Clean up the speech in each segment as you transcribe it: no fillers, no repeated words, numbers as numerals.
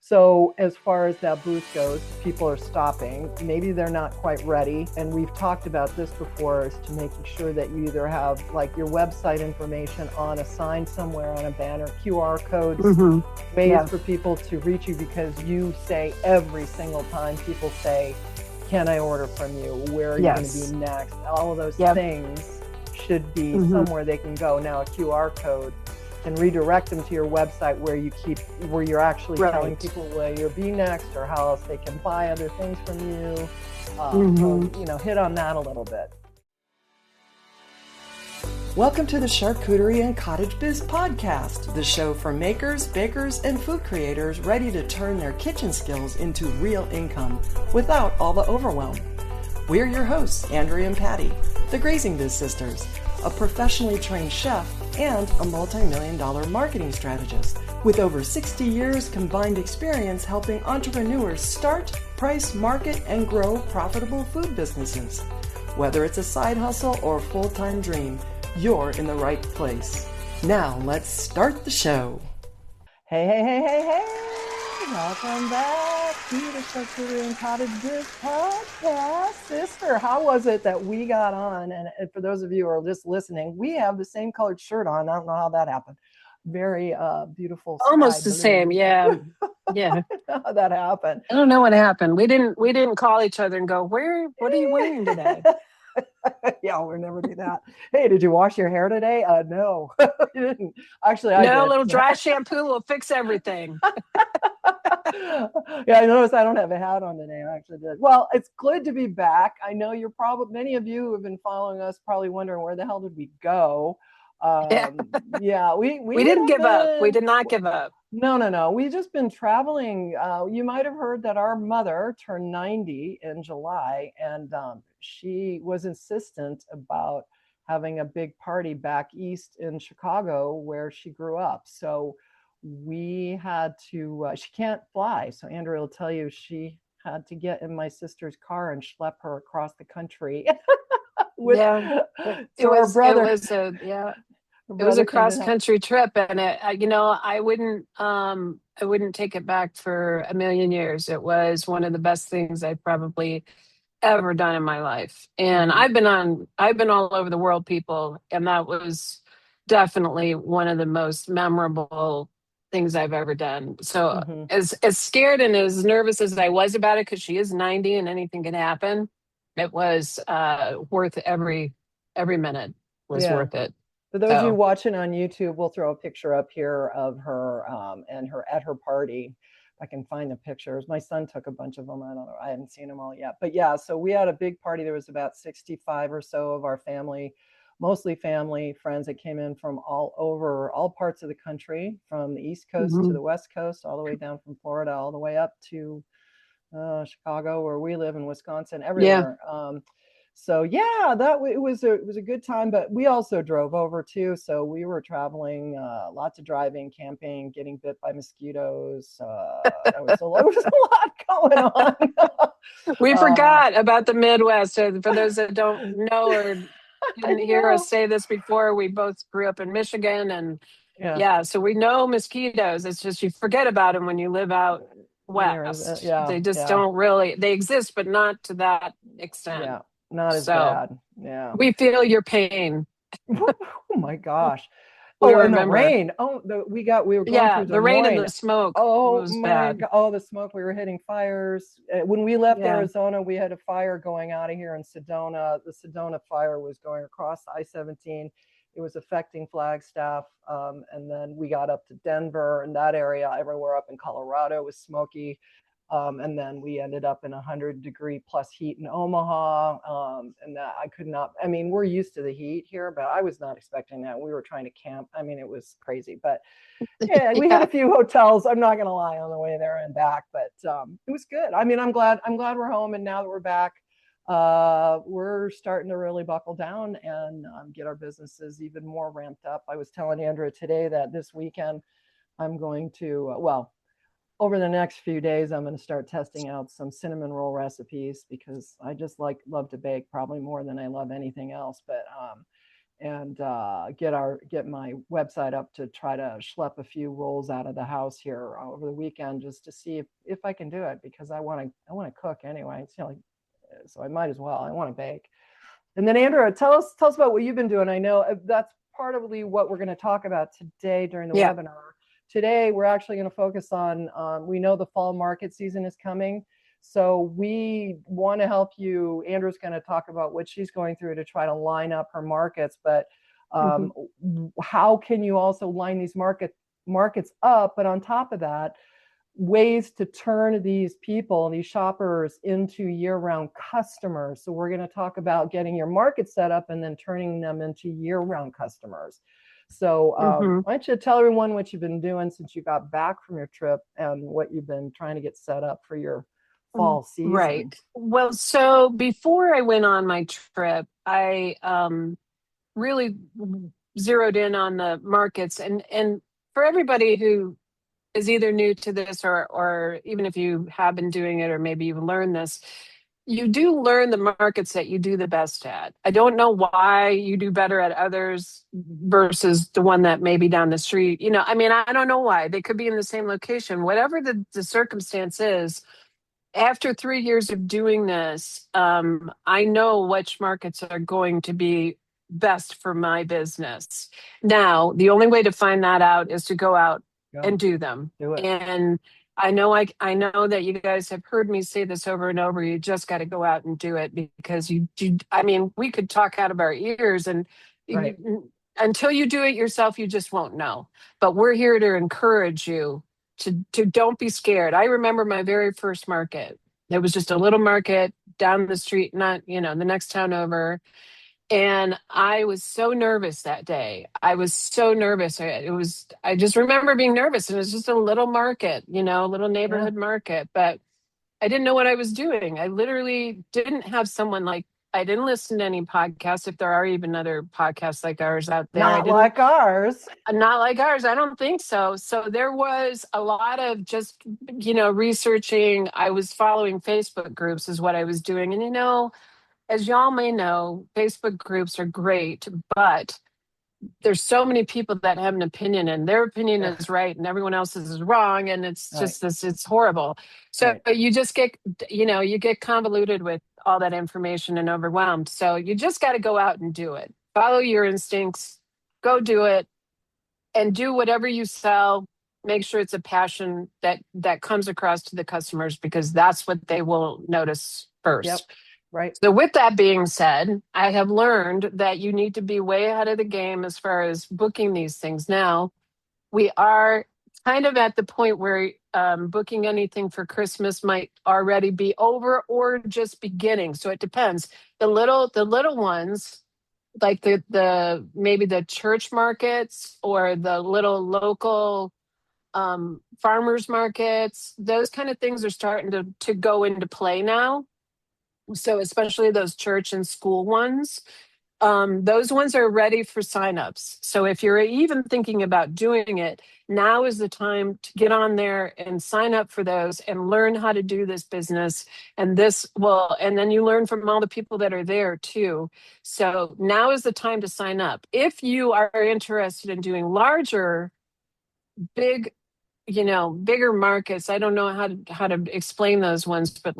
So as far as that booth goes, people are stopping. Maybe they're not quite ready. And we've talked about this before, is to making sure that you either have like your website information on a sign somewhere, on a banner, QR codes, ways for people to reach you, because you say every single time people say, can I order from you? Where are you going to be next? All of those things should be somewhere they can go. Now a QR code can redirect them to your website where you're actually telling people where you'll be next, or how else they can buy other things from you. So, hit on that a little bit. Welcome to the Charcuterie and Cottage Biz podcast, the show for makers, bakers, and food creators ready to turn their kitchen skills into real income without all the overwhelm. We're your hosts, Andrea and Patty, the Grazing Biz Sisters, a professionally trained chef and a multi-million-dollar marketing strategist with over 60 years combined experience helping entrepreneurs start, price, market, and grow profitable food businesses. Whether it's a side hustle or a full-time dream, you're in the right place. Now, let's start the show. Hey. Welcome back to the Charcuterie and Cottage Biz podcast. Sister, how was it that we got on? And for those of you who are just listening, we have the same colored shirt on. I don't know how that happened. Very beautiful. Almost the same, yeah. How that happened. I don't know what happened. We didn't call each other and go, what are you wearing today? Yeah, we'll never do that. Hey, did you wash your hair today? No, you didn't. Actually, I did. A little dry shampoo will fix everything. Yeah, I noticed I don't have a hat on today. I actually did. Well, it's good to be back. I know many of you who have been following us probably wondering, where the hell did we go? Yeah, we didn't give up. We did not give up. No. We've just been traveling. You might have heard that our mother turned 90 in July, and she was insistent about having a big party back east in Chicago where she grew up. So we had to, she can't fly. So Andrea will tell you, she had to get in my sister's car and schlep her across the country. It was a cross-country trip, and I wouldn't take it back for a million years. It was one of the best things I've probably ever done in my life. And I've been all over the world, people, and that was definitely one of the most memorable things I've ever done. So as scared and as nervous as I was about it, because she is 90 and anything can happen, it was worth every minute was worth it. For those of you watching on YouTube, we'll throw a picture up here of her and her at her party. I can find the pictures. My son took a bunch of them. I don't know. I haven't seen them all yet. But yeah, so we had a big party. There was about 65 or so of our family, mostly family, friends that came in from all parts of the country, from the East Coast to the West Coast, all the way down from Florida, all the way up to Chicago, where we live, in Wisconsin, everywhere. So yeah, it was a good time, but we also drove over too. So we were traveling, lots of driving, camping, getting bit by mosquitoes. There was a lot going on. We forgot about the Midwest. For those that don't know or didn't hear us say this before, we both grew up in Michigan, and so we know mosquitoes. It's just you forget about them when you live out west. They just don't really. They exist, but not to that extent. Yeah. Not as bad. Yeah. We feel your pain. Oh my gosh. And the rain. We were going through the rain and the smoke. Oh my God. Oh, the smoke. We were hitting fires. When we left Arizona, we had a fire going out of here in Sedona. The Sedona fire was going across I-17. It was affecting Flagstaff. And then we got up to Denver and that area. Everywhere up in Colorado was smoky. And then we ended up in 100-degree plus heat in Omaha. And that we're used to the heat here, but I was not expecting that. We were trying to camp. It was crazy, but we had a few hotels, I'm not going to lie, on the way there and back, but it was good. I'm glad we're home. And now that we're back, we're starting to really buckle down and get our businesses even more ramped up. I was telling Andrea today that this weekend I'm going to, over the next few days, I'm going to start testing out some cinnamon roll recipes, because I just love to bake, probably more than I love anything else. But and get my website up to try to schlep a few rolls out of the house here over the weekend, just to see if I can do it, because I want to cook anyway. It's, like, so I might as well. I want to bake. And then Andrea, tell us about what you've been doing. I know that's partly what we're going to talk about today during the Yeah. webinar. Today, we're actually going to focus on, we know the fall market season is coming. So we want to help you. Andrew's going to talk about what she's going through to try to line up her markets, but how can you also line these markets up? But on top of that, ways to turn these people, these shoppers, into year-round customers. So we're going to talk about getting your market set up and then turning them into year-round customers. So why don't you tell everyone what you've been doing since you got back from your trip and what you've been trying to get set up for your fall season. Right. Well, so before I went on my trip, I really zeroed in on the markets, and for everybody who is either new to this, or even if you have been doing it, or maybe you've learned this, you do learn the markets that you do the best at. I don't know why you do better at others versus the one that may be down the street. I mean, I don't know why. They could be in the same location. Whatever the circumstance is, after 3 years of doing this, I know which markets are going to be best for my business. Now, the only way to find that out is to go out and do them. Do it. And I know that you guys have heard me say this over and over. You just got to go out and do it, because I mean, we could talk out of our ears, and Right. until you do it yourself, you just won't know. But we're here to encourage you to don't be scared. I remember my very first market. It was just a little market down the street, not, the next town over. And I was so nervous that day. I was so nervous. I just remember being nervous. And it was just a little market, a little neighborhood market, but I didn't know what I was doing. I literally didn't have someone I didn't listen to any podcasts, if there are even other podcasts like ours out there. Not like ours. Not like ours. I don't think so. So there was a lot of just, researching. I was following Facebook groups is what I was doing. And, as y'all may know, Facebook groups are great, but there's so many people that have an opinion, and their opinion is right and everyone else's is wrong. And it's just it's horrible. So you just get, you get convoluted with all that information and overwhelmed. So you just got to go out and do it. Follow your instincts, go do it, and do whatever you sell. Make sure it's a passion that comes across to the customers, because that's what they will notice first. Yep. Right. So with that being said, I have learned that you need to be way ahead of the game as far as booking these things. Now, we are kind of at the point where booking anything for Christmas might already be over or just beginning. So it depends. The little ones, like the maybe the church markets or the little local farmers markets, those kind of things are starting to go into play now. So especially those church and school ones, those ones are ready for signups. So if you're even thinking about doing it, now is the time to get on there and sign up for those and learn how to do this business. And then you learn from all the people that are there too. So now is the time to sign up. If you are interested in doing larger, bigger markets, I don't know how to explain those ones, but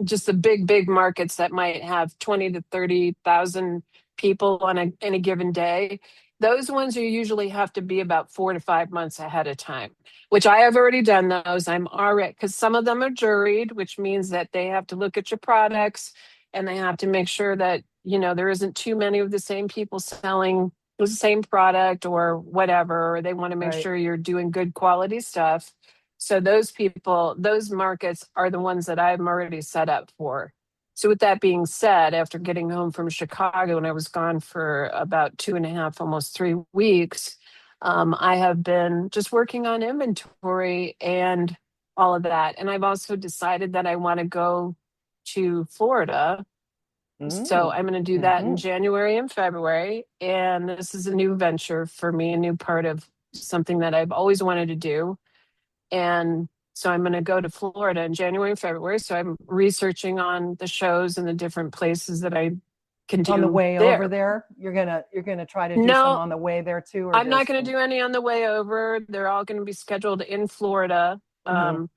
just the big markets that might have 20 to 30,000 people on any given day. Those ones you usually have to be about 4 to 5 months ahead of time, which I have already done those. I'm already, because some of them are juried, which means that they have to look at your products and they have to make sure that, there isn't too many of the same people selling the same product or whatever, or they want to make sure you're doing good quality stuff. So those markets are the ones that I'm already set up for. So with that being said, after getting home from Chicago, and I was gone for about 2.5, almost 3 weeks, I have been just working on inventory and all of that. And I've also decided that I want to go to Florida. So I'm going to do that in January and February. And this is a new venture for me, a new part of something that I've always wanted to do. And so I'm going to go to Florida in January and February. So I'm researching on the shows and the different places that I can On the do way over there. there, you're gonna try to do some No, on the way there too, or I'm not just. going to do any on the way over. They're all going to be scheduled in Florida. Mhm.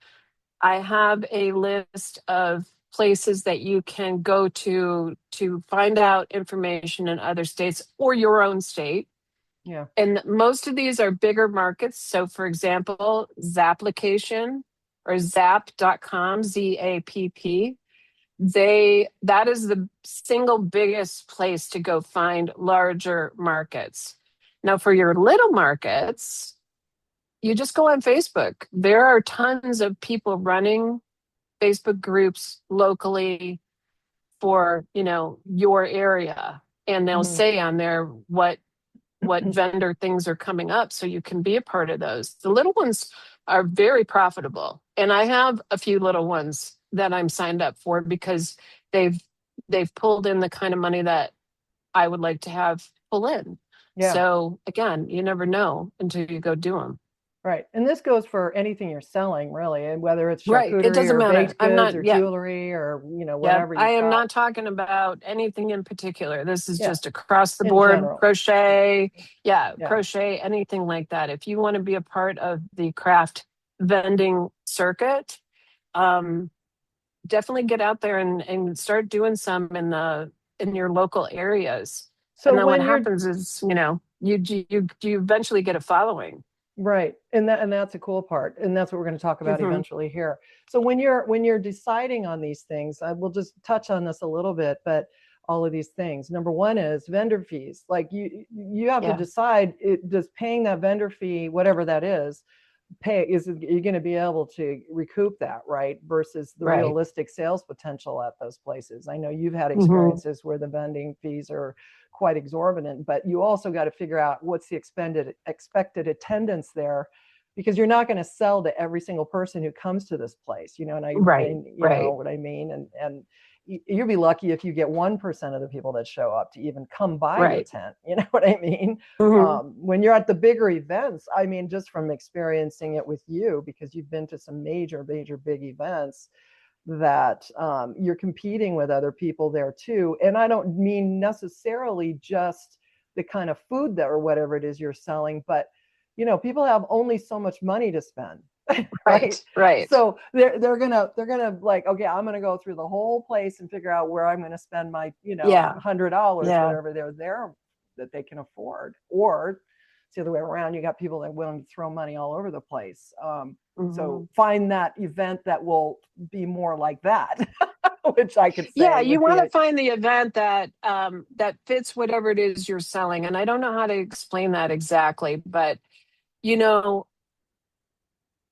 I have a list of places that you can go to find out information in other states or your own state. Yeah. And most of these are bigger markets. So, for example, Zapplication or zap.com, ZAPP, that is the single biggest place to go find larger markets. Now, for your little markets, you just go on Facebook. There are tons of people running Facebook groups locally for, your area. And they'll Mhm. say on there what vendor things are coming up so you can be a part of those. The little ones are very profitable. And I have a few little ones that I'm signed up for because they've they've pulled in the kind of money that I would like to have pull in. Yeah. So again, you never know until you go do them. Right. And this goes for anything you're selling, really, and whether it's Right. It charcuterie doesn't or matter. baked I'm goods or not, yeah, jewelry or, yeah. whatever I you've am got. not talking about anything in particular. This is Yeah. just across the In board general. crochet. Yeah, Yeah. crochet, anything like that. If you want to be a part of the craft vending circuit, um, definitely get out there and start doing some in your local areas. So And then what when you're happens is, you eventually get a following. right, and that's a cool part, and that's what we're going to talk about Hmm. eventually here. So when you're deciding on these things, I will just touch on this a little bit, but all of these things. Number one is vendor fees. Like you have to Yeah, decide, does paying that vendor fee, whatever that is, you're going to be able to recoup that, right, versus the right. realistic sales potential at those places. I know you've had Hmm. experiences where the vending fees are quite exorbitant, but you also got to figure out what's the expected attendance there, because you're not going to sell to every single person who comes to this place, and Right, you know right, what I mean, and you'll be lucky if you get 1% of the people that show up to even come by your right. tent. You know what I mean? Hmm. When you're at the bigger events, I mean, just from experiencing it with you, because you've been to some major, major big events, that you're competing with other people there too. And I don't mean necessarily just the kind of food that or whatever it is you're selling, but people have only so much money to spend. Right. Right, right. So they're gonna like, okay, I'm gonna go through the whole place and figure out where I'm gonna spend my Yeah, $100, yeah. whatever they're there that they can afford. Or it's the other way around, you got people that are willing to throw money all over the place. Hmm. So find that event that will be more like that, which I could Yeah, say you would want be to find the event that fits whatever it is you're selling. And I don't know how to explain that exactly, but you know,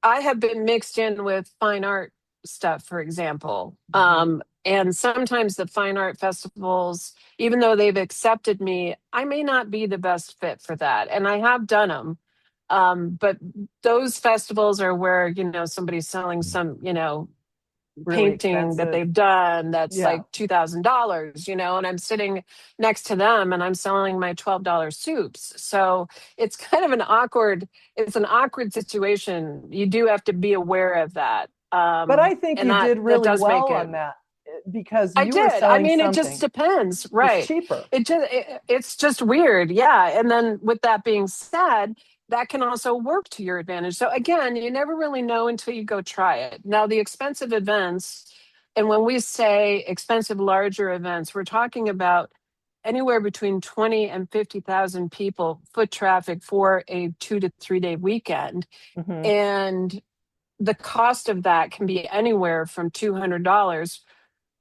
I have been mixed in with fine art stuff, for example. And sometimes the fine art festivals, even though they've accepted me, I may not be the best fit for that. And I have done them. But those festivals are where, somebody's selling some, really painting that expensive. they've done that's Yeah. like $2,000, and I'm sitting next to them and I'm selling my $12 soups. So it's kind of an awkward situation. You do have to be aware of that. But I think And you that did that really does make well it. on that, because I you were did. I selling mean, it just something depends, that's right? cheaper. It's just weird, yeah. And then with that being said, that can also work to your advantage. So again, you never really know until you go try it. Now, the expensive events, and when we say expensive larger events, we're talking about anywhere between 20 and 50,000 people foot traffic for a 2 to 3 day weekend. Hmm. And the cost of that can be anywhere from $200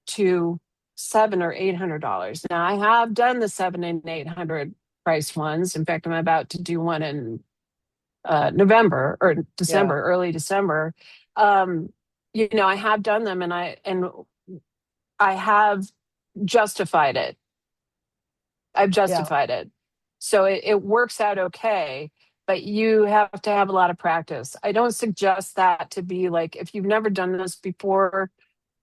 to $700 or $800. Now, I have done the 700 and 800 price ones. In fact, I'm about to do one in November or Yeah. December, early December. Um, I have done them, and I have justified it. I've Yeah. justified it, so it works out okay. But you have to have a lot of practice. I don't suggest that to be like, if you've never done this before,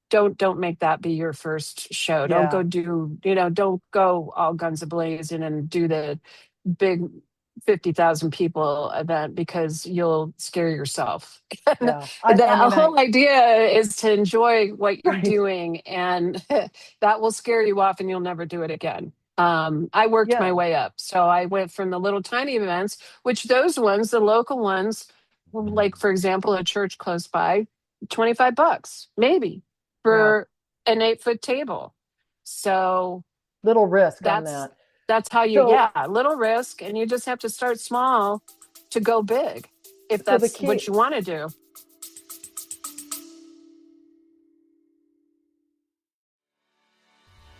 don't make that be your first show. Don't Yeah. go do, don't go all guns a blazing and do the big 50,000 people event because you'll scare yourself. And Yeah. I the mean, whole idea is to enjoy what you're right. doing, and that will scare you off and you'll never do it again. I worked my Yeah. way up. So I went from the little tiny events, which those ones, the local ones, like for example, a church close by, $25 maybe Yeah. for an 8-foot table. So Little risk on that's that. that's how you, So, yeah, little risk, and you just have to start small to go big if so the that's what key, you want to do.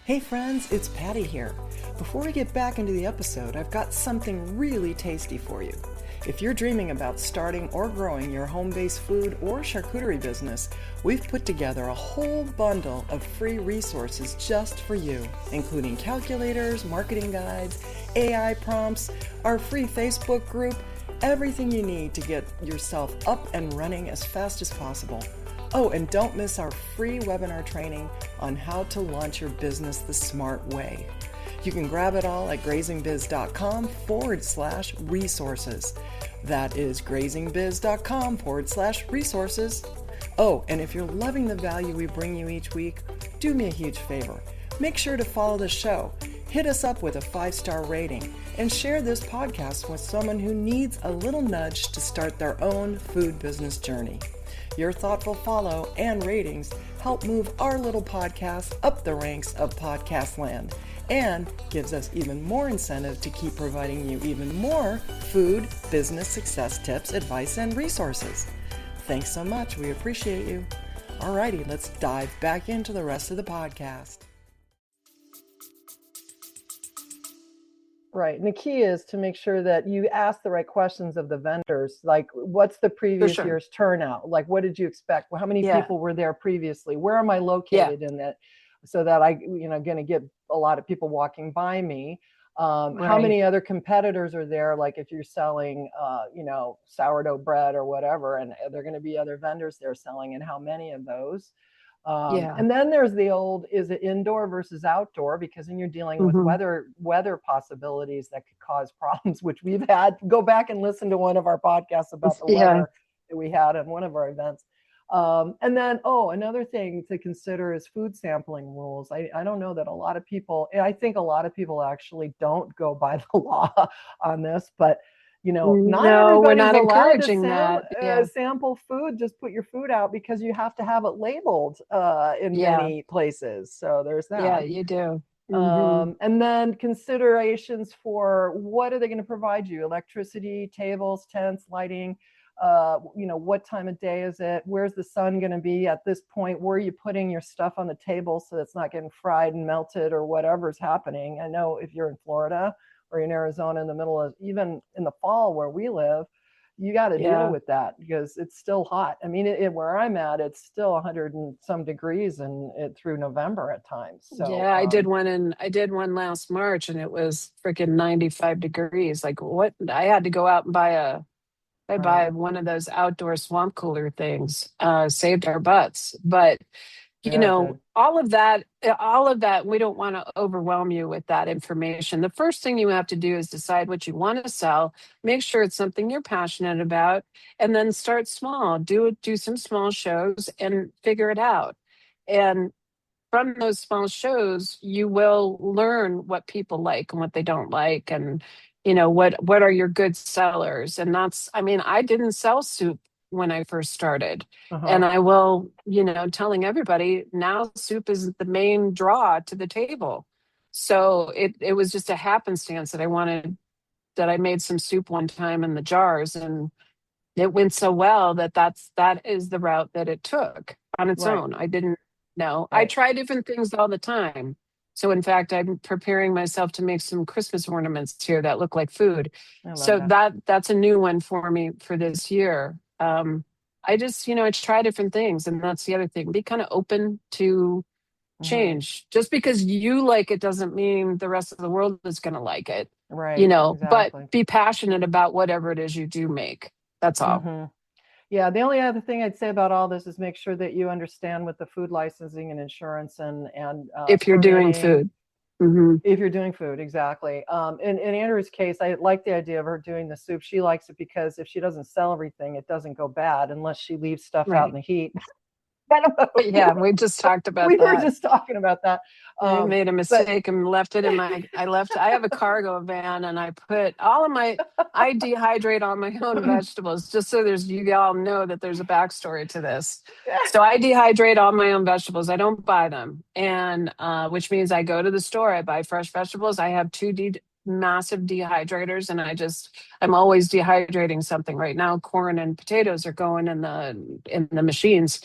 Hey friends, it's Patty here. Before we get back into the episode, I've got something really tasty for you. If you're dreaming about starting or growing your home-based food or charcuterie business, we've put together a whole bundle of free resources just for you, including calculators, marketing guides, AI prompts, our free Facebook group, everything you need to get yourself up and running as fast as possible. Oh, and don't miss our free webinar training on how to launch your business the smart way. You can grab it all at grazingbiz.com/resources. That is grazingbiz.com/resources. Oh, and if you're loving the value we bring you each week, do me a huge favor. Make sure to follow the show, hit us up with a 5-star rating, and share this podcast with someone who needs a little nudge to start their own food business journey. Your thoughtful follow and ratings help move our little podcast up the ranks of podcast land and gives us even more incentive to keep providing you even more food business success tips, advice, and resources. Thanks so much. We appreciate you. Alrighty, let's dive back into the rest of the podcast. Right. And the key is to make sure that you ask the right questions of the vendors. Like, what's the For previous sure. year's turnout? Like, what did you expect? How many Yeah. people were there previously? Where am I Yeah. located in it? So that I, going to get a lot of people walking by me. How Right. many other competitors are there? Like if you're selling, sourdough bread or whatever, and there are going to be other vendors there selling, and how many of those? Yeah. And then there's the old, is it indoor versus outdoor? Because then you're dealing with Hmm. weather possibilities that could cause problems, which we've had. Go back and listen to one of our podcasts about the Yeah. weather that we had on one of our events. And then, another thing to consider is food sampling rules. I don't know that a lot of people, I think a lot of people actually don't go by the law on this, but not No, we're everybody's not allowed to encouraging that. Yeah. sample food. Just put your food out because you have to have it labeled in Yeah. many places. So there's Yeah, that. you do. Hmm. And then considerations for what are they going to provide you? Electricity, tables, tents, lighting. What time of day is it? Where's the sun going to be at this point? Where are you putting your stuff on the table so it's not getting fried and melted or whatever's happening? I know if you're in Florida or in Arizona in the middle of, even in the fall where we live, you got to deal Yeah. with that because it's still hot. I mean, where I'm at, it's still 100 and some degrees and through November at times. So, Yeah, I did one last March and it was freaking 95 degrees. Like what? I had to go out and right. buy one of those outdoor swamp cooler things. Saved our butts. But Yeah, it did. all of that, we don't want to overwhelm you with that information. The first thing you have to do is decide what you want to sell, make sure it's something you're passionate about, and then start small. Do some small shows and figure it out. And from those small shows, you will learn what people like and what they don't like, and what are your good sellers. And that's, I mean, I didn't sell soup when I first started, Uh-huh. and I will, telling everybody now soup is the main draw to the table. So it was just a happenstance that I made some soup one time in the jars, and it went so well that is the route that it took on its Right. own. I didn't know. I Right. try different things all the time. So in fact, I'm preparing myself to make some Christmas ornaments here that look like food. I love So that. that's a new one for me for this year. I just, I try different things, and that's the other thing. Be kind of open to Hmm. change. Just because you like it doesn't mean the rest of the world is going to like it, Right. but Exactly. be passionate about whatever it is you do make. That's all. Hmm. Yeah, the only other thing I'd say about all this is make sure that you understand with the food licensing and insurance and If you're doing permitting. food. Hmm. If you're doing food, exactly. In Andrew's case, I like the idea of her doing the soup. She likes it because if she doesn't sell everything, it doesn't go bad unless she leaves stuff out in Right. the heat. I don't know. Yeah, we just talked We about were that. just talking about that. I made a But mistake and left it in I have a cargo van and I put all of I dehydrate all my own vegetables just so you all know that there's a backstory to this. So I dehydrate all my own vegetables. I don't buy them. And, which means I go to the store, I buy fresh vegetables. I have massive dehydrators and I'm always dehydrating something right now. Corn and potatoes are going in the machines.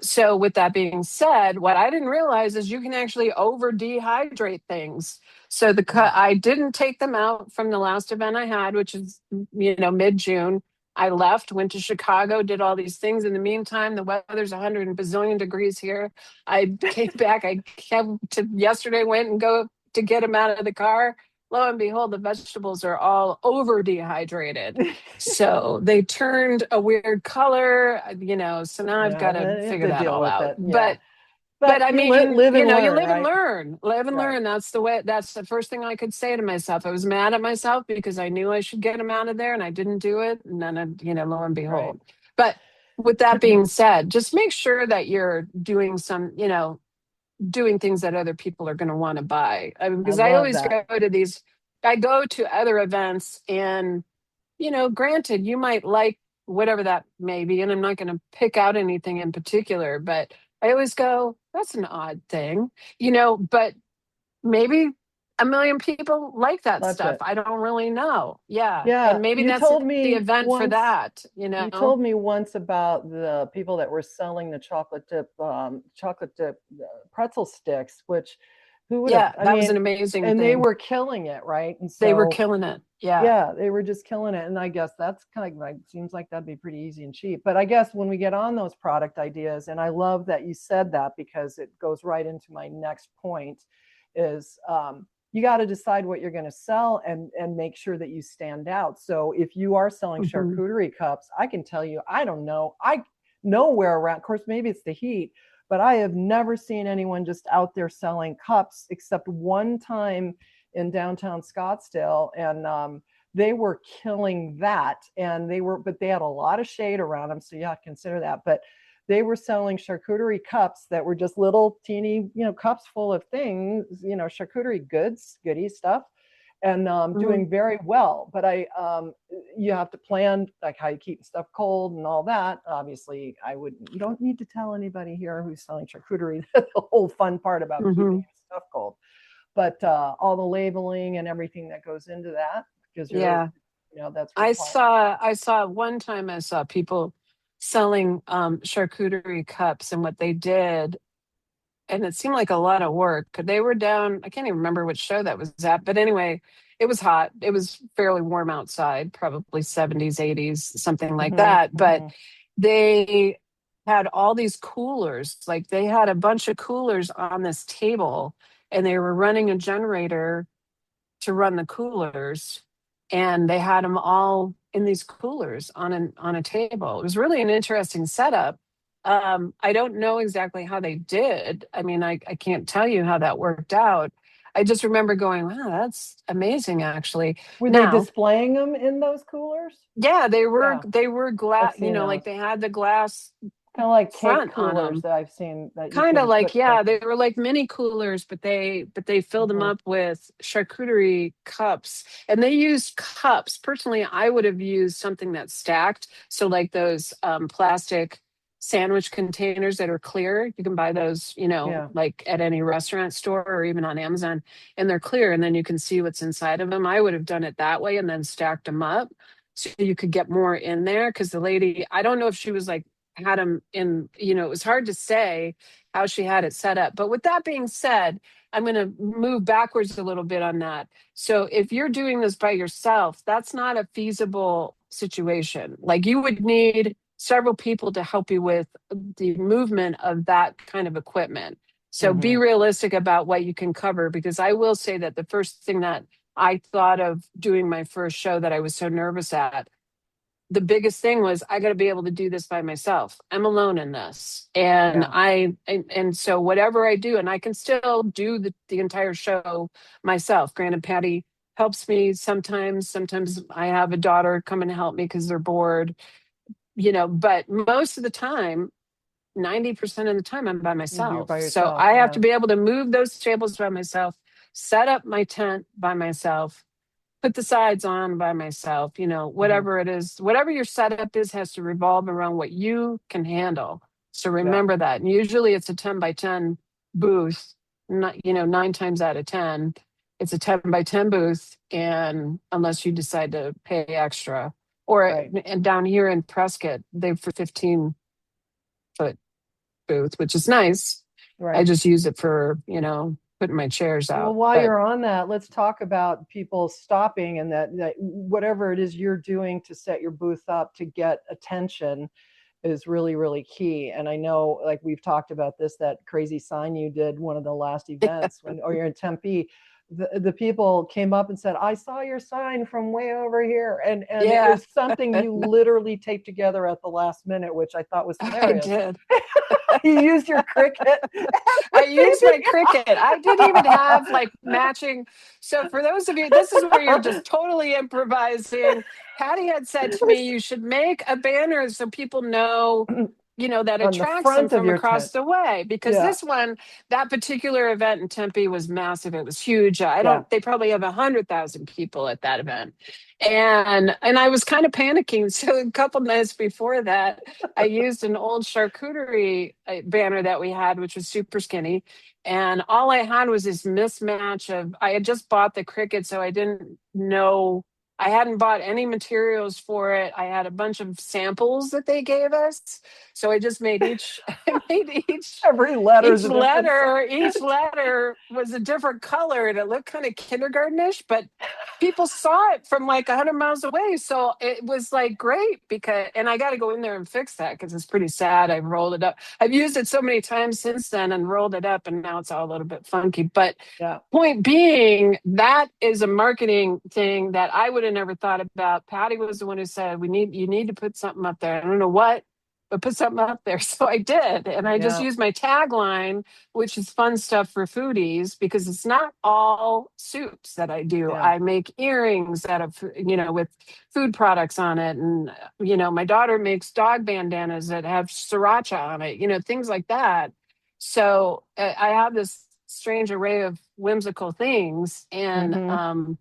So with that being said, what I didn't realize is you can actually over dehydrate things. So I didn't take them out from the last event I had, which is, mid June. I left, went to Chicago, did all these things. In the meantime, the weather's 100 and bazillion degrees here. I came back. I came to yesterday, went and go to get them out of the car. Lo and behold, the vegetables are all over dehydrated. So they turned a weird color, so now I've got yeah, to you have figure to that deal all with out. it. Yeah. But But I you mean, live and you learn, live and right? learn, live and Right. learn. That's the first thing I could say to myself. I was mad at myself because I knew I should get them out of there and I didn't do it. And then, lo and Right. behold. But with that being said, just make sure that you're doing doing things that other people are going to want to buy. I Because I love always that. I go to other events and granted, you might like whatever that may be, and I'm not going to pick out anything in particular, but I always go, that's an odd thing, but maybe a million people like that That's stuff. it. I don't really know. Yeah. Yeah, And maybe that's the event for that, you told me once about the people that were selling the chocolate dip pretzel sticks, which who would have, Yeah, I that was an mean, amazing and they thing. were killing it, right? And They were so, killing it. Yeah. yeah, they were just killing it. And I guess that's kind of like, seems like that'd be pretty easy and cheap. But I guess when we get on those product ideas, and I love that you said that because it goes right into my next point, is you got to decide what you're going to sell and make sure that you stand out. So if you are selling Hmm. charcuterie cups, I can tell you, I don't know, I nowhere around. Of course, maybe it's the heat, but I have never seen anyone just out there selling cups except one time in downtown Scottsdale, and they were killing that. And but they had a lot of shade around them, so you have to consider that. But they were selling charcuterie cups that were just little teeny, cups full of things, charcuterie goodie stuff, and Hmm. doing very well. But you have to plan like how you keep stuff cold and all that. Obviously, you don't need to tell anybody here who's selling charcuterie the whole fun part about keeping Hmm. stuff cold, but all the labeling and everything that goes into that, because Yeah. that's required. I saw one time I saw people selling charcuterie cups and what they did, and it seemed like a lot of work. They were down, I can't even remember which show that was at, but anyway, it was hot. It was fairly warm outside, probably 70s, 80s, something like Mm-hmm, that. But mm-hmm. they had all these coolers, like they had a bunch of coolers on this table, and they were running a generator to run the coolers, and they had them all in these coolers on a table. It was really an interesting setup. I don't know exactly how they did. I mean, I can't tell you how that worked out. I just remember going, wow, that's amazing actually. Were they Now, displaying them in those coolers? yeah, Yeah, they were I've glass, seen like those. they had the glass Kind of like cake front on coolers them. that I've seen that you Kind of can like, put cake yeah, in. they were like mini coolers, but they filled them Mm-hmm. up with charcuterie cups. And they used cups. Personally, I would have used something that's stacked. So like those plastic sandwich containers that are clear. You can buy those, Yeah. like at any restaurant store or even on Amazon, and they're clear, and then you can see what's inside of them. I would have done it that way and then stacked them up so you could get more in there. Because the lady, I don't know if she was like had them in, it was hard to say how she had it set up. But with that being said, I'm going to move backwards a little bit on that. So if you're doing this by yourself, that's not a feasible situation. Like you would need several people to help you with the movement of that kind of equipment. So be Mm-hmm. realistic about what you can cover, because I will say that the first thing that I thought of doing my first show that I was so nervous at the biggest thing was I got to be able to do this by myself. I'm alone in this. And Yeah. and so whatever I do, and I can still do the entire show myself. Granted, Patty helps me sometimes. Sometimes I have a daughter come and help me because they're bored, but most of the time, 90% of the time, I'm by You do it myself. by So yourself. I have Yeah. to be able to move those tables by myself, set up my tent by myself, put the sides on by myself, Hmm. whatever it is, whatever your setup is has to revolve around what you can handle. So Yeah. remember that. And usually it's a 10 by 10 booth, not, 9 times out of 10, it's a 10 by 10 booth. And unless you decide to pay extra or, Right. and down here in Prescott, they've for 15-foot booth, which is nice. I Right. just use it for, putting my chairs Well, out. while But you're on that, let's talk about people stopping and that whatever it is you're doing to set your booth up to get attention is really, really key. And I know, like we've talked about this, that crazy sign you did one of the last events or you're in Tempe, the people came up and said, I saw your sign from way over here. And it yeah, was something you literally taped together at the last minute, which I thought was I hilarious. did. You used your Cricut and I put used my it Cricut. I didn't even have like matching. So for those of you, this is where you're together. just totally improvising. Patty had said to me, you should make a banner so people know, that On the attracts them front of from your across tent. the way. Because Yeah. this one, that particular event in Tempe was massive. It was huge. Yeah. They probably have 100,000 people at that event. And I was kind of panicking. So a couple nights before that, I used an old charcuterie banner that we had, which was super skinny. And all I had was this mismatch of, I had just bought the Cricut, so I didn't know, I hadn't bought any materials for it. I had a bunch of samples that they gave us. So I just made I made Every letter is a different each scent. letter was a different color and it looked kind of kindergartenish, but people saw it from like 100 miles away. So it was like great and I got to go in there and fix that because it's pretty sad. I've rolled it up. I've used it so many times since then and rolled it up and now it's all a little bit funky. But Yeah. point being, that is a marketing thing that I would have never thought about. Patty was the one who said, you need to put something up there. I don't know what, but put something up there. So I did. And I just Yeah. used my tagline, which is fun stuff for foodies, because it's not all soups that I do. Yeah. I make earrings out of, with food products on it. And, my daughter makes dog bandanas that have sriracha on it, things like that. So I have this strange array of whimsical things. And Hmm.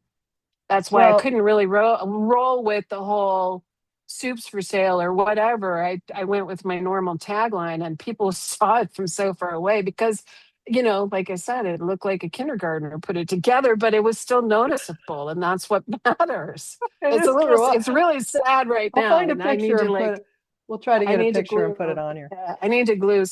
that's why I Well, couldn't really roll with the whole soups for sale or whatever. I went with my normal tagline and people saw it from so far away because, like I said, it looked like a kindergartner put it together, but it was still noticeable. And that's what matters. it is true. It's really sad right I'll now. find a And I need picture to and we'll try to I get a need to picture and glue. put it on here. I need to glue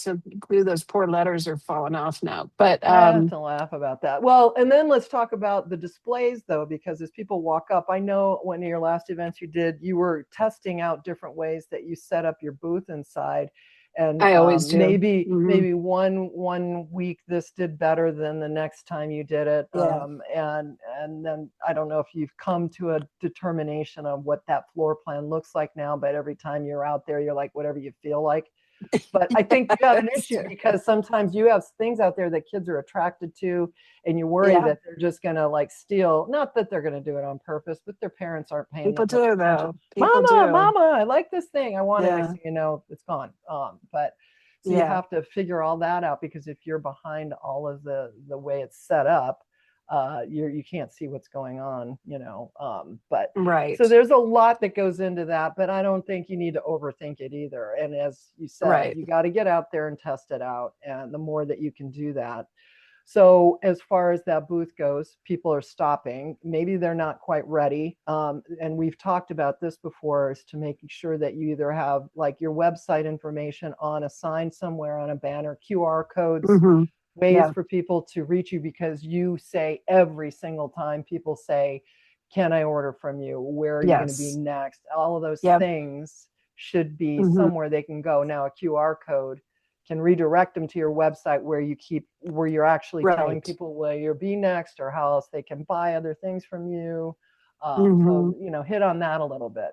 those poor letters are falling off now. But I have to laugh about that. Well, and then let's talk about the displays though, because as people walk up, I know one of your last events you did, you were testing out different ways that you set up your booth inside. And I always do. maybe one week this did better than the next time you did it. Yeah. And then I don't know if you've come to a determination of what that floor plan looks like now, but every time you're out there, you're like, whatever you feel like. But I think you have an issue because sometimes you have things out there that kids are attracted to, and you worry Yeah. that they're just going to like steal. Not that they're going to do it on purpose, but their parents aren't paying People that much do attention. though. People do. Mama, I like this thing. I want it. Next Yeah. thing you know, it's gone. But so you Yeah. have to figure all that out because if you're behind all of the way it's set up, you can't see what's going on, but Right. so there's a lot that goes into that, but I don't think you need to overthink it either. And as you said, Right. you got to get out there and test it out. And the more that you can do that. So as far as that booth goes, people are stopping. Maybe they're not quite ready. And we've talked about this before, is to making sure that you either have like your website information on a sign somewhere, on a banner, QR codes, Hmm. ways Yeah. for people to reach you, because you say every single time people say, can I order from you? Where are you going to be Yes. next? All of those Yep. things should be Hmm. somewhere they can go. Now a QR code can redirect them to your website where you're actually telling Right. people where you'll be next or how else they can buy other things from you. Hmm. So hit on that a little bit.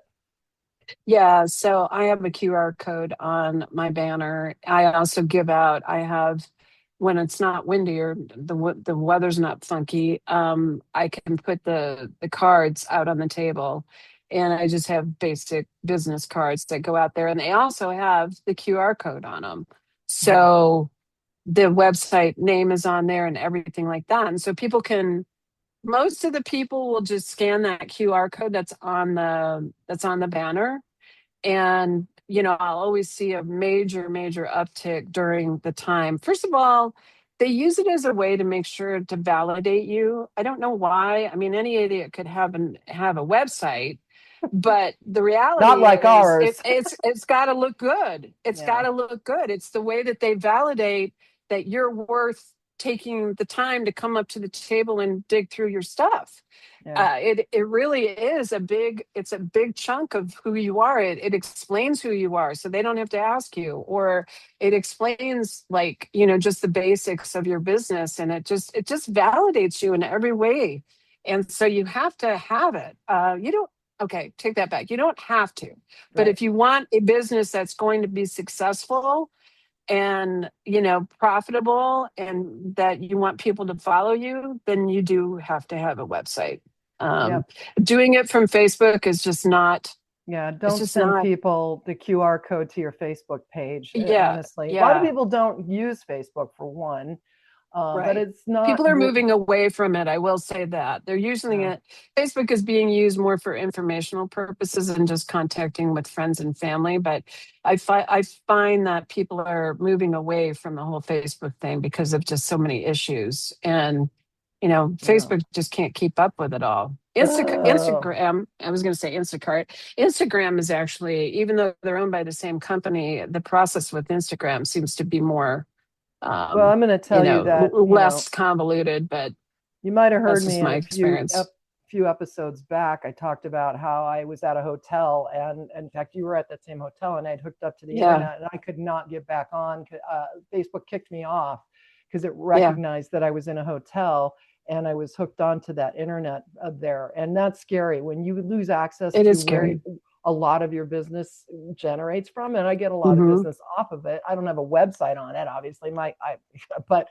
Yeah, so I have a QR code on my banner. I also give out, I have, when it's not windy or the weather's not funky, I can put the cards out on the table, and I just have basic business cards that go out there, and they also have the QR code on them. Mhm. So the website name is on there and everything like that. And so people can, most of the people will just scan that QR code that's on the banner, and I'll always see a major uptick during the time. First of all, they use it as a way to make sure to validate you. I don't know why. I mean, any idiot could have a website, but the Not reality like is ours. it's got to look good. It's got Yeah. to look good. It's the way that they validate that you're worth taking the time to come up to the table and dig through your stuff. Yeah. It really is it's a big chunk of who you are. It explains who you are, so they don't have to ask you, or it explains, like, just the basics of your business, and it just validates you in every way. And so you have to have it. You don't. Okay, take that back. You don't have to, but Right. if you want a business that's going to be successful and profitable, and that you want people to follow you, then you do have to have a website. um, Yep. Doing it from Facebook is just not, Yeah, it's don't just send not. people the QR code to your Facebook page, Yeah, honestly. A lot of yeah, people don't use Facebook for one, but right. it's not, People are moving away from it, I will say that. They're using yeah. it. Facebook is being used more for informational purposes and just contacting with friends and family, but I find that people are moving away from the whole Facebook thing because of just so many issues. And Yeah. Facebook just can't keep up with it all. Oh, Instagram, I was going to say Instacart. Instagram is actually, even though they're owned by the same company, the process with Instagram seems to be more, well, I'm going to tell you that, less convoluted, but you might have heard that's me just in my a experience. few episodes back. I talked about how I was at a hotel, and in fact, you were at that same hotel, and I'd hooked up to the Yeah, internet, and I could not get back on. Facebook kicked me off because it yeah, recognized that I was in a hotel and I was hooked onto that internet there, and that's scary when you lose access it to is where scary. a lot of your business generates from, and I get a lot of Hmm. business off of it. I don't have a website on it, obviously, but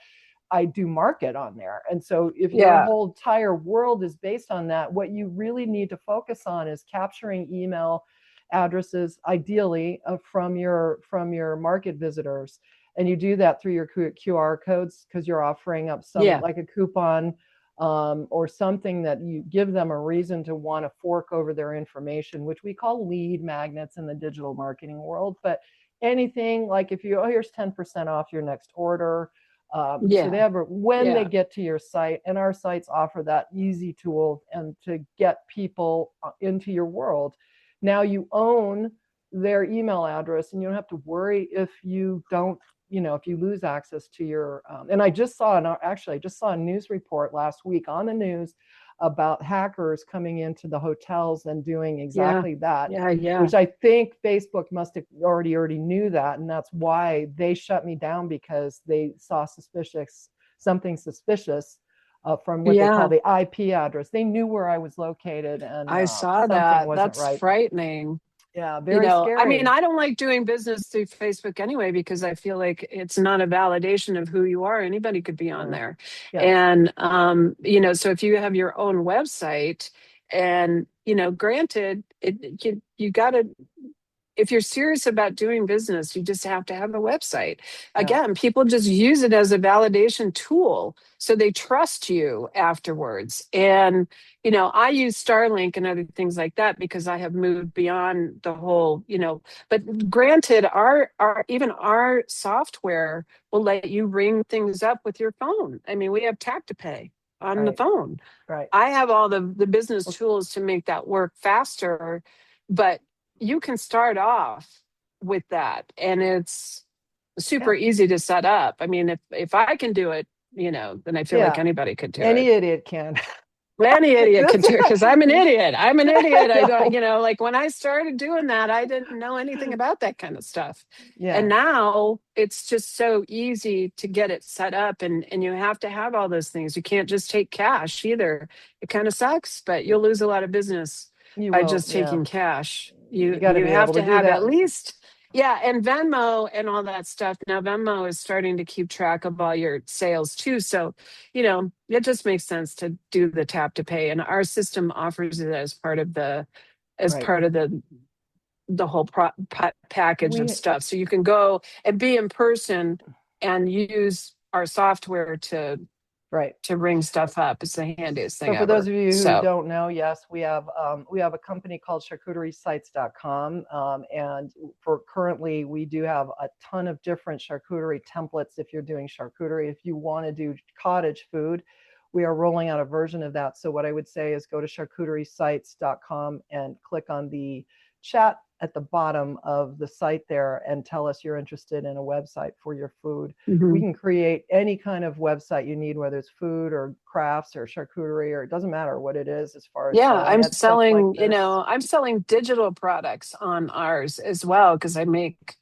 I do market on there. And so if your Yeah, whole entire world is based on that, what you really need to focus on is capturing email addresses, ideally from your market visitors. And you do that through your QR codes because you're offering up some, yeah, like a coupon, or something that you give them a reason to want to fork over their information, which we call lead magnets in the digital marketing world. But anything like, if you, oh, here's 10% off your next order, so they yeah, have when they yeah, get to your site, and our sites offer that easy tool and to get people into your world. Now you own their email address, and you don't have to worry if you don't, if you lose access to your. And I just saw, actually, I just saw a news report last week on the news about hackers coming into the hotels and doing yeah, exactly that, yeah, yeah, which I think Facebook must have already knew that, and that's why they shut me down, because they saw something suspicious from what they call yeah. the IP address. They knew where I was located, and I saw something that. wasn't That's right. frightening. Yeah, very I mean, scary. I don't like doing business through Facebook anyway because I feel like it's not a validation of who you are. Anybody could be on Yeah. there. Yes. And, so if you have your own website, and, granted, you got to, if you're serious about doing business, you just have to have a website. Yeah. Again, people just use it as a validation tool. So they trust you afterwards. And, I use Starlink and other things like that because I have moved beyond the whole, but granted, even our software will let you ring things up with your phone. I mean, we have tap to pay on the Right. phone. Right. I have all the business Well, tools to make that work faster, but you can start off with that, and it's yeah. super easy to set up. I mean, if I can do it, then I feel like Yeah. anybody could do Any it. idiot can. Any idiot This, can do it because I'm an idiot. I'm an idiot. I don't, no. like when I started doing that, I didn't know anything about that kind of stuff. And Yeah. now it's just so easy to get it set up, and you have to have all those things. You can't just take cash either. It kind of sucks, but you'll lose a lot of business You by will. just Yeah. taking cash. you got to you be have able to to do have that. at least, yeah, and Venmo and all that stuff. Now Venmo is starting to keep track of all your sales too. So, it just makes sense to do the tap to pay. And our system offers it as part of the as Right. part of the whole package of We stuff. So you can go and be in person and use our software to right. ring stuff up. It's the handiest So thing for those ever. of you who So don't know, yes, we have a company called charcuteriesites.com, and for currently we do have a ton of different charcuterie templates. If you're doing charcuterie, if you want to do cottage food, we are rolling out a version of that. So what I would say is go to charcuteriesites.com and click on the chat at the bottom of the site there and tell us you're interested in a website for your food. We can create any kind of website you need, whether it's food or crafts or charcuterie, or it doesn't matter what it is as far as yeah, selling it, stuff like this. I'm selling digital products on ours as well because I make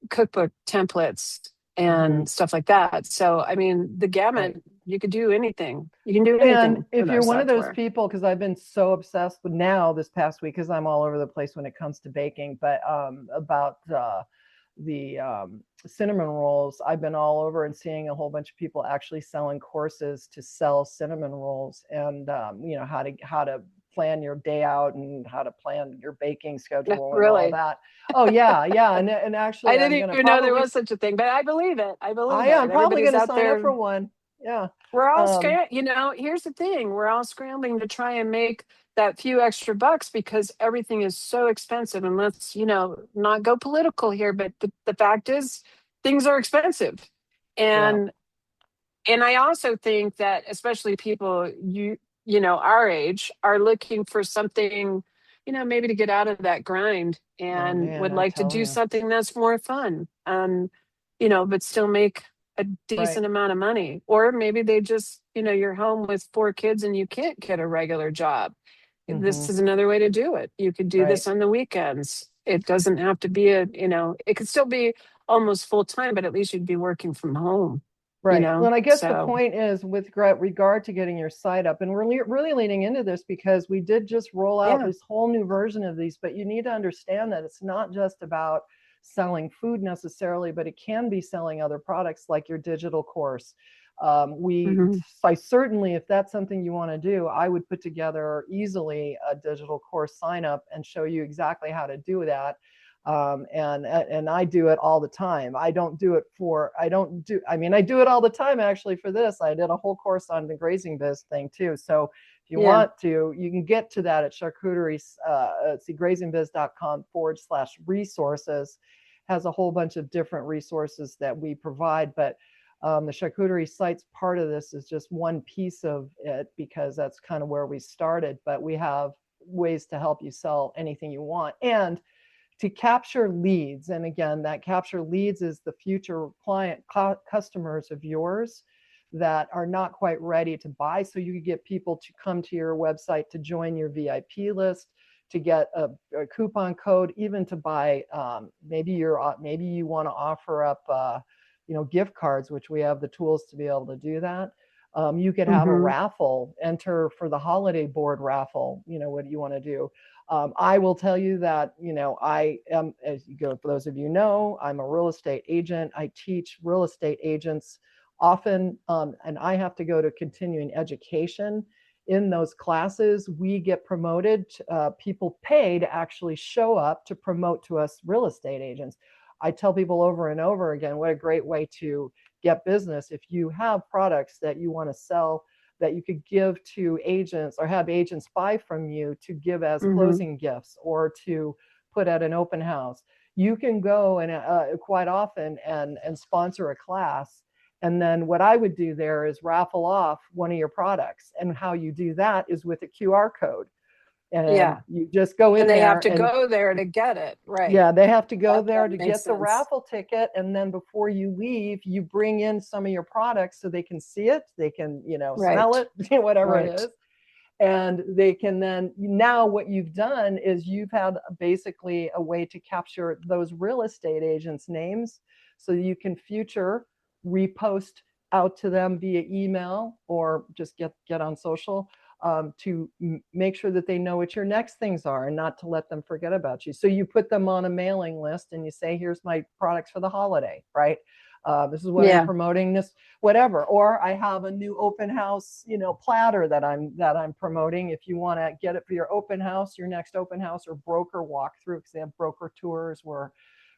cookbook templates and stuff like that. So, I mean, the gamut, Right. you could do anything. You can do And anything if with our you're one of those software. people, because I've been so obsessed with now this past week, because I'm all over the place when it comes to baking, but about the cinnamon rolls, I've been all over and seeing a whole bunch of people actually selling courses to sell cinnamon rolls, and how to plan your day out and how to plan your baking schedule and all Really. that. Oh yeah, yeah, and I actually, I'm didn't gonna even know there probably was such a thing, but I believe it. I believe I am it. probably Everybody's gonna out sign up there. for one. Yeah. We're all Um, here's the thing. We're all scrambling to try and make that few extra bucks because everything is so expensive. And let's, not go political here, but the fact is things are expensive. yeah. And I also think that especially people our age are looking for something, maybe to get out of that grind Oh and man, would I'm like to telling do you. something that's more fun. But still make a Right. decent amount of money. Or maybe they just, you're home with 4 kids and you can't get a regular job. This Hmm. is another way to do it. You could do Right. this on the weekends. It doesn't have to be it could still be almost full time, but at least you'd be working from home, Right. Well, and I guess the So point is with regard to getting your site up, and we're really leaning into this because we did just roll out yeah. this whole new version of these, but you need to understand that it's not just about selling food necessarily, but it can be selling other products like your digital course. Hmm. I certainly, if that's something you want to do, I would put together easily a digital course sign up and show you exactly how to do that. And I do it all the time. I don't do it for, I don't do, I mean, I do it all the time actually for this. I did a whole course on the grazing biz thing too. So if you Yeah. want to, you can get to that at charcuterie, grazingbiz.com/resources. Has a whole bunch of different resources that we provide, but the charcuterie sites part of this is just one piece of it because that's kind of where we started, but we have ways to help you sell anything you want. And to capture leads, and again, that capture leads is the future client customers of yours that are not quite ready to buy. So you could get people to come to your website to join your VIP list, to get a coupon code, even to buy. Maybe you want to offer up gift cards, which we have the tools to be able to do that. You could have a Hmm. raffle, enter for the holiday board raffle. What do you want to do? I will tell you that, I am, as you go, for those of you know, I'm a real estate agent. I teach real estate agents often, and I have to go to continuing education. In those classes, we get promoted. People pay to actually show up to promote to us real estate agents. I tell people over and over again, what a great way to get business. If you have products that you want to sell, that you could give to agents or have agents buy from you to give as Hmm. closing gifts or to put at an open house. You can go and quite often and sponsor a class. And then what I would do there is raffle off one of your products. And how you do that is with a QR code. And Yeah. you just go And in they have there to and go there to get it. Right. yeah, they have to go That there to makes get the sense. raffle ticket. And then before you leave, you bring in some of your products so they can see it, they can, smell Right. it, whatever it Right. is. And they can then, now what you've done is you've had basically a way to capture those real estate agents' names so you can future repost out to them via email or just get on social. to make sure that they know what your next things are and not to let them forget about you. So you put them on a mailing list and you say, here's my products for the holiday, right? This is what I'm promoting, this, whatever. Or I have a new open house, platter that I'm promoting. If you want to get it for your open house, your next open house or broker walkthrough, because they have broker tours where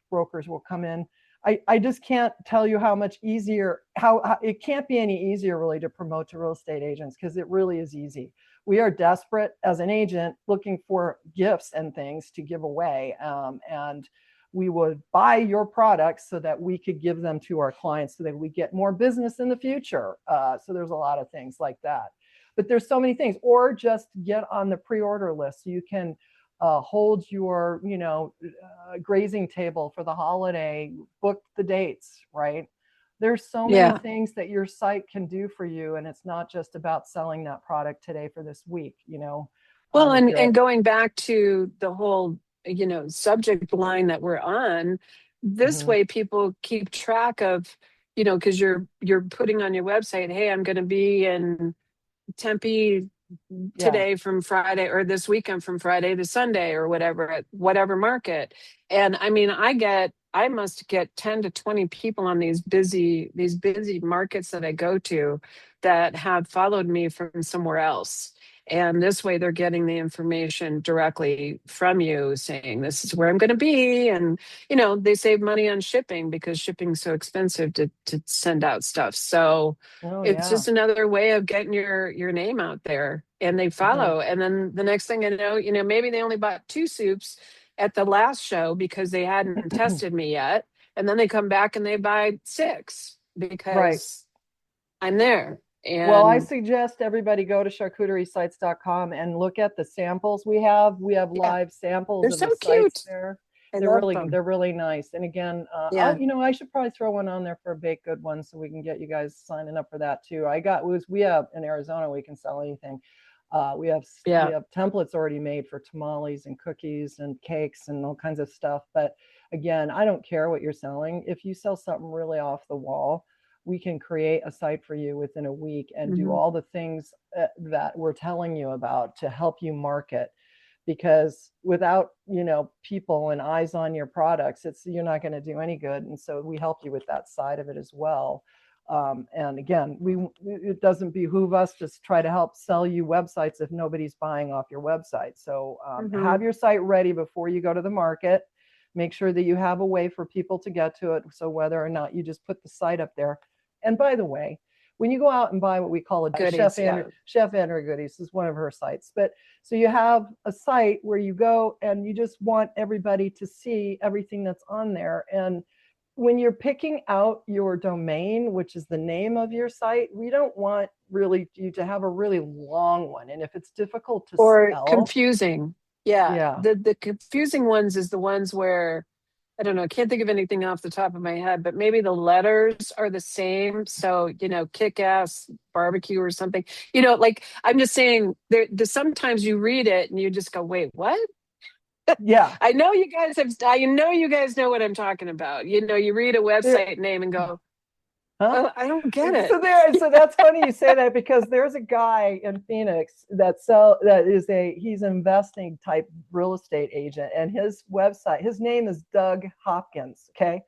brokers will come in. I just can't tell you how much easier, how it can't be any easier really to promote to real estate agents, because it really is easy. We are desperate as an agent looking for gifts and things to give away. And we would buy your products so that we could give them to our clients so that we get more business in the future. So there's a lot of things like that. But there's so many things. Or just get on the pre-order list so you can hold your, grazing table for the holiday, book the dates, right? There's so many things that your site can do for you. And it's not just about selling that product today for this week, Well, and going back to the whole, subject line that we're on, this way people keep track of, because you're putting on your website, hey, I'm going to be in Tempe today from Friday, or this weekend from Friday to Sunday, or whatever, at whatever market. And I mean, I must get 10 to 20 people on these busy markets that I go to that have followed me from somewhere else. And this way they're getting the information directly from you saying, this is where I'm going to be. And, they save money on shipping because shipping's so expensive to send out stuff. So it's just another way of getting your name out there, and they follow. And then the next thing I know, maybe they only bought 2 soups at the last show because they hadn't tested me yet. And then they come back and they buy 6 because I'm there. And well, I suggest everybody go to charcuteriesites.com and look at the samples we have. We have live samples They're of so the cute. sites there. They're really nice. And again, I should probably throw one on there for a baked good one so we can get you guys signing up for that too. We have in Arizona, we can sell anything. We have templates already made for tamales and cookies and cakes and all kinds of stuff. But again, I don't care what you're selling. If you sell something really off the wall, we can create a site for you within a week and do all the things that we're telling you about to help you market. Because without, people and eyes on your products, you're not going to do any good. And so we help you with that side of it as well. And again, it doesn't behoove us to try to help sell you websites if nobody's buying off your website. So have your site ready before you go to the market. Make sure that you have a way for people to get to it. So whether or not you just put the site up there. And by the way, when you go out and buy what we call a Chef Andrew Goodies is one of her sites. But so you have a site where you go and you just want everybody to see everything that's on there. And when you're picking out your domain, which is the name of your site, we don't want really you to have a really long one. And if it's difficult to spell, confusing. The confusing ones is the ones where, I don't know, I can't think of anything off the top of my head, but maybe the letters are the same. So, kick-ass barbecue or something, like I'm just saying sometimes you read it and you just go, wait, what? Yeah. I know you guys know what I'm talking about. You read a website name and go, well, I don't get it. So that's funny you say that, because there's a guy in Phoenix he's an investing type real estate agent, and his website, his name is Doug Hopkins. Okay.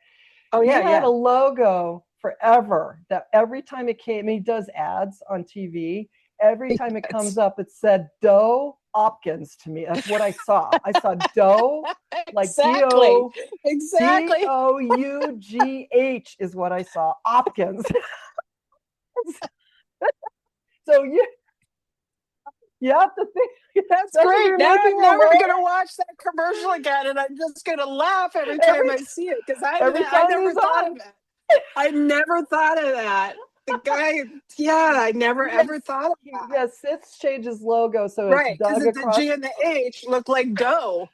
Oh yeah. He had a logo forever that every time it came, he does ads on TV. Every time it comes up, it said Doe Hopkins to me. That's what I saw. I saw Doe, like exactly. Dough is what I saw. Hopkins. So you have to think. That's great. Now I'm never going to watch that commercial again, and I'm just going to laugh every time I see it, because I never thought of it. I never thought of that. The guy, I never ever thought of that. Yes, it's changed his logo, so it's Doug because the G and the H look like dough.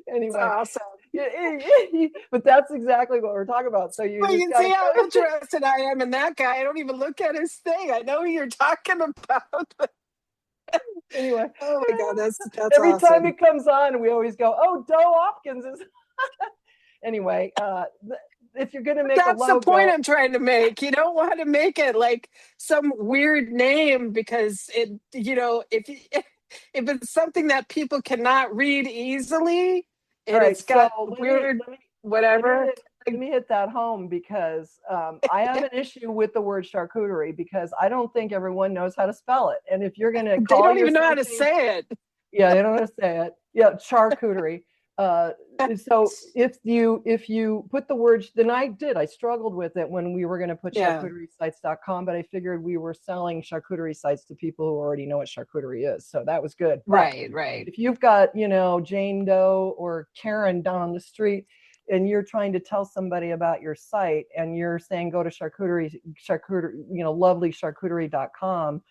Anyway, that's awesome. But that's exactly what we're talking about. So you can see how interested I am in that guy. I don't even look at his thing. I know who you're talking about. Anyway, oh my God, that's every awesome. time it comes on, we always go, "Oh, Doe Hopkins is." Anyway, if you're going to make a That's the point logo, I'm trying to make. You don't want to make it like some weird name because if it's something that people cannot read easily all and right. it's So got weird whatever. let me hit that home because I have an issue with the word charcuterie because I don't think everyone knows how to spell it. And if you're going to They call don't your even know how site to name, say it. yeah, they don't know how to say it. Yeah, charcuterie. Uh, so if you put the words, then I struggled with it when we were going to put Yeah. charcuteriesites.com, but I figured we were selling charcuterie sites to people who already know what charcuterie is, so that was good. But Right, right. if you've got Jane Doe or Karen down the street and you're trying to tell somebody about your site and you're saying go to charcuterie, lovely charcuterie.com,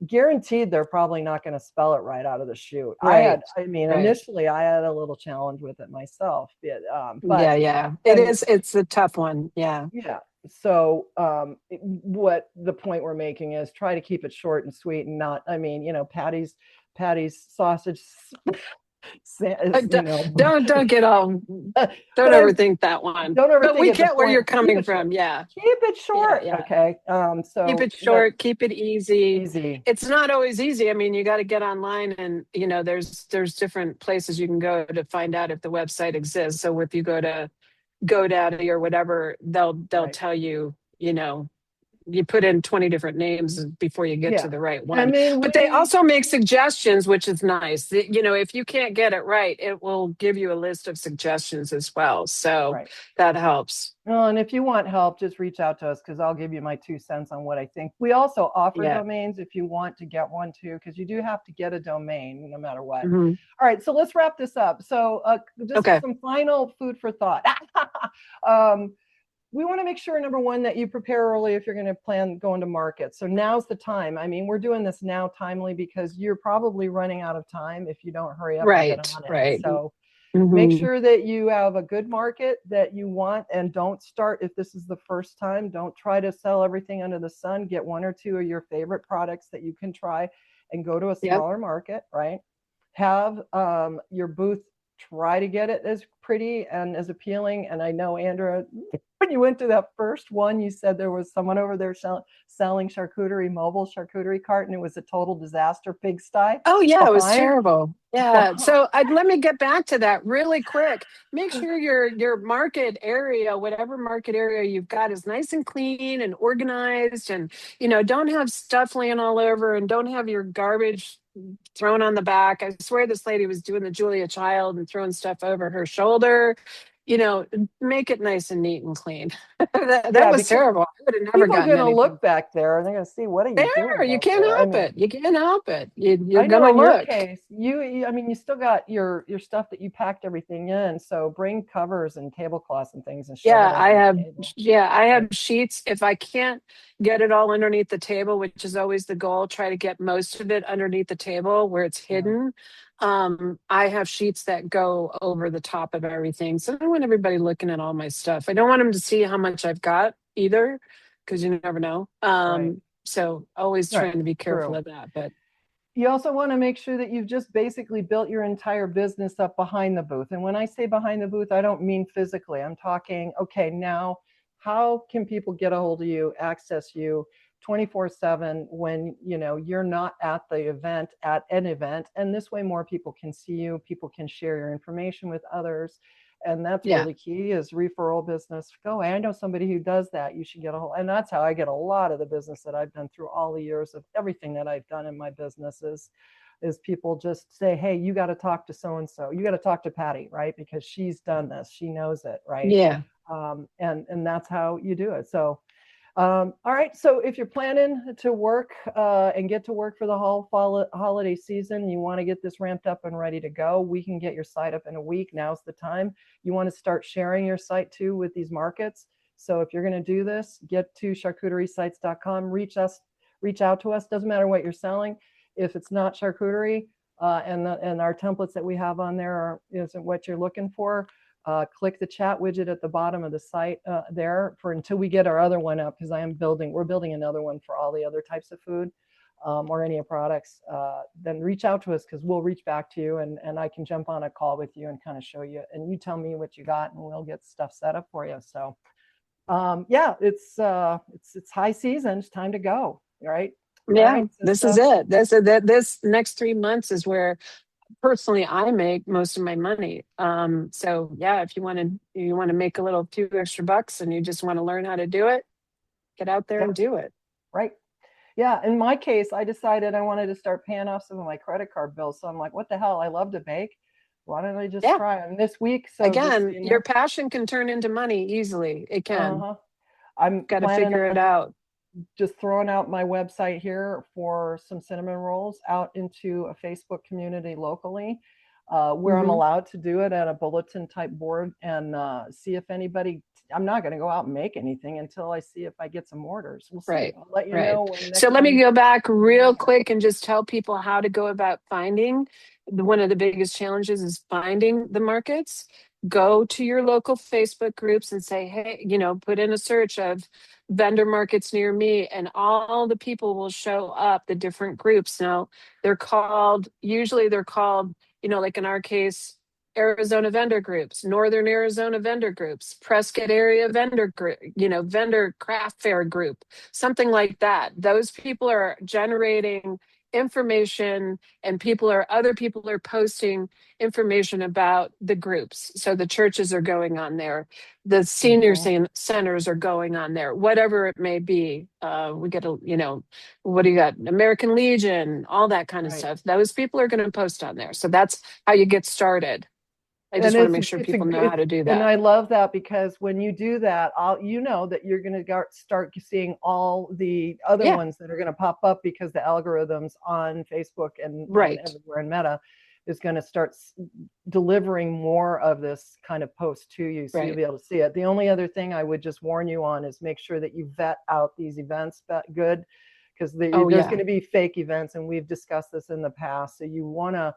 guaranteed they're probably not going to spell it right out of the chute. Right. Right. Initially I had a little challenge with it myself, but Yeah, yeah. then It's a tough one. Yeah. yeah. So what the point we're making is try to keep it short and sweet and not, Patty's sausage, Don't don't get all don't but I'm overthink that one. don't But overthink we it. The get where point, you're keep coming it short. from. Yeah. Keep it Yeah, short. yeah. Okay. Keep So it short, keep it easy. easy. It's not always easy. I mean, you got to get online and there's different places you can go to find out if the website exists. So if you go to GoDaddy or whatever, they'll Right. tell you, you put in 20 different names before you get Yeah. to the right I one. mean, But they also make suggestions, which is nice. If you can't get it right, it will give you a list of suggestions as well. So right. that helps. Well, and if you want help, just reach out to us because I'll give you my 2 cents on what I think. We also offer Yeah. domains if you want to get one too, because you do have to get a domain no matter what. Mhm. All right, so let's wrap this up. So just Okay. some final food for thought. um, we want to make sure, number one, that you prepare early if you're going to plan going to market. So now's the time. I mean, we're doing this now timely because you're probably running out of time if you don't hurry up and get Right. on it. Right. So make Hmm. sure that you have a good market that you want, and don't start, if this is the first time, don't try to sell everything under the sun. Get one or two of your favorite products that you can try and go to a Yep. smaller market, right? Have your booth, try to get it as pretty and as appealing. And I know, Andrea, when you went to that first one, you said there was someone over there selling mobile charcuterie cart, and it was a total disaster, pigsty Oh yeah, it was behind. terrible. Yeah. So let me get back to that really quick. Make sure your market area, whatever market area you've got, is nice and clean and organized, and don't have stuff laying all over, and don't have your garbage thrown on the back. I swear this lady was doing the Julia Child and throwing stuff over her shoulder. Make it nice and neat and clean. That Yeah, was because terrible. I would have never people are gotten going to anything. look back there and they're going to see, what are you doing There, you back can't there? I help mean, it. You can't help it. You're I know gonna in your look. case, I mean, you still got your stuff that you packed everything in. So bring covers and tablecloths and things and shove it Yeah, under the table. I have Right. sheets. If I can't get it all underneath the table, which is always the goal, try to get most of it underneath the table where it's Yeah. hidden. I have sheets that go over the top of everything. So I don't want everybody looking at all my stuff. I don't want them to see how much I've got either, because you never know. Right. So always Right. trying to be careful True. of that. But You also want to make sure that you've just basically built your entire business up behind the booth. And when I say behind the booth, I don't mean physically. I'm talking, okay, now how can people get a hold of you, access you 24/7 when you're not at the event, at an event? And this way more people can see you, people can share your information with others. And that's yeah, really key, is referral business. Go, I know somebody who does that. You should get a hold. And that's how I get a lot of the business that I've done through all the years of everything that I've done in my businesses, is people just say, hey, you got to talk to so and so. You got to talk to Patty, right? Because she's done this. She knows it, right? yeah, And that's how you do it. So all right. So if you're planning to work and get to work for the holiday season, you want to get this ramped up and ready to go, we can get your site up in a week. Now's the time. You want to start sharing your site too with these markets. So if you're going to do this, get to charcuteriesites.com, reach out to us. Doesn't matter what you're selling. If it's not charcuterie and our templates that we have on there isn't what you're looking for, click the chat widget at the bottom of the site there for until we get our other one up, because we're building another one for all the other types of food or any products. Then reach out to us, because we'll reach back to you and I can jump on a call with you and kind of show you, and you tell me what you got and we'll get stuff set up for you. So Yeah, it's high season. It's time to go. Right. All Yeah, right, this is sister. it. This next 3 months is where personally I make most of my money. So yeah, if you want to make a little few extra bucks and you just want to learn how to do it, get out there Yeah. and do it. Right. Yeah. In my case, I decided I wanted to start paying off some of my credit card bills. So I'm like, what the hell? I love to bake. Why don't I just Yeah. try them this week? So just so Again, you your know, passion can turn into money easily. It can. uh-huh. I'm Got to planning figure it on out. just throwing out my website here for some cinnamon rolls out into a Facebook community locally, where I'm Hmm. allowed to do it at a bulletin type board and see if anybody. I'm not going to go out and make anything until I see if I get some orders. We'll see. Right. I'll let you Right. know when So next let me time. go back real quick and just tell people how to go about finding. One of the biggest challenges is finding the markets. Go to your local Facebook groups and say, hey, put in a search of vendor markets near me, and all the people will show up, the different groups. Now, usually they're called, like in our case, Arizona vendor groups, Northern Arizona vendor groups, Prescott area vendor group, vendor craft fair group, something like that. Those people are generating information, and other people are posting information about the groups. So the churches are going on there, the senior Mhm. centers are going on there, whatever it may be. We get what do you got? American Legion, all that kind of Right. stuff. Those people are going to post on there. So that's how you get started. I And just want to make sure people know how to do and that. I love that because when you do that, that you're going to start seeing all the other Yeah, ones that are going to pop up because the algorithms on Facebook and on right. everywhere in Meta is going to start delivering more of this kind of post to you, so you'll Right. be able to see it. The only other thing I would just warn you on is make sure that you vet out these events good, because Oh, there's going yeah. to be fake events, and we've discussed this in the past. So you want to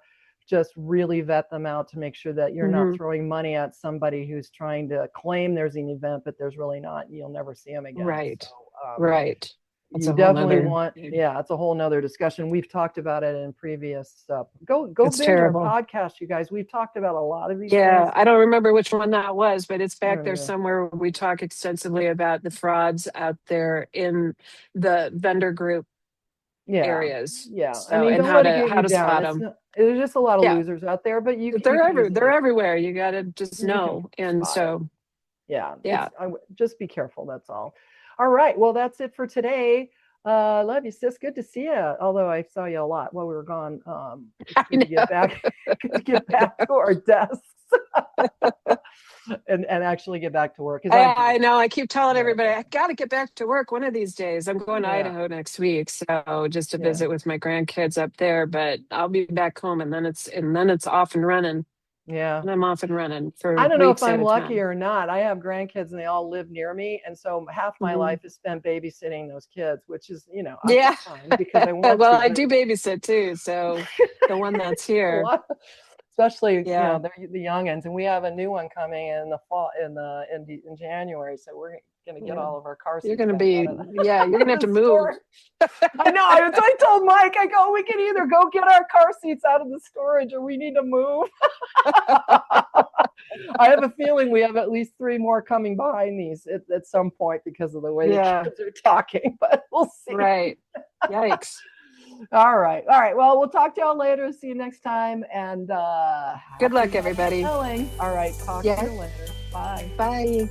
just really vet them out to make sure that you're not Hmm. throwing money at somebody who's trying to claim there's an event, but there's really not, and you'll never see them again. So Right. Right. That's you a whole definitely nother, want, yeah, it's a whole nother discussion. We've talked about it in previous stuff. Go it's binge our terrible. podcast, you guys. We've talked about a lot of these Yeah, things. I don't remember which one that was, but it's I back don't there either. somewhere where we talk extensively about the frauds out there in the vendor group Yeah, areas. yeah. I So, mean, and don't how let it to get how you to down. spot It's them. not, there's just a lot of Yeah, losers out there, but you can they're easily everywhere. You got to just you can know. And spot it. so, Yeah, yeah. just be careful. That's all. All right. Well, that's it for today. Love you, sis. Good to see you. Although I saw you a lot while we were gone. It's I good to get know. back, good to get back to our desks and actually get back to work because I'm I pretty know. I keep telling everybody I marathon. got to get back to work one of these days. I'm going to Yeah, Idaho next week, so just to yeah, visit with my grandkids up there. But I'll be back home, and then it's off and running. yeah. And I'm off and running I for don't know if weeks at I'm a lucky time. or not. I have grandkids and they all live near me, and so half my Hmm. life is spent babysitting those kids, which is, Yeah. it's fine because I want Well, to, I but do babysit too, so the one that's a here. lot, especially Yeah, they're the youngins, and we have a new one coming in the fall in January, so we're going to get yeah. all of our car You're seats gonna back be, out of yeah, you're gonna have the to move. store. I know. I told Mike, I go, we can either go get our car seats out of the storage or we need to move. I have a feeling we have at least three more coming behind these at some point because of the way the Yeah, kids are talking, but we'll see. right. Yikes. All right. All right. Well, we'll talk to y'all later. See you next time. And Good happy luck, everybody. selling. All right. Talk to Yeah. you later. Bye. Bye.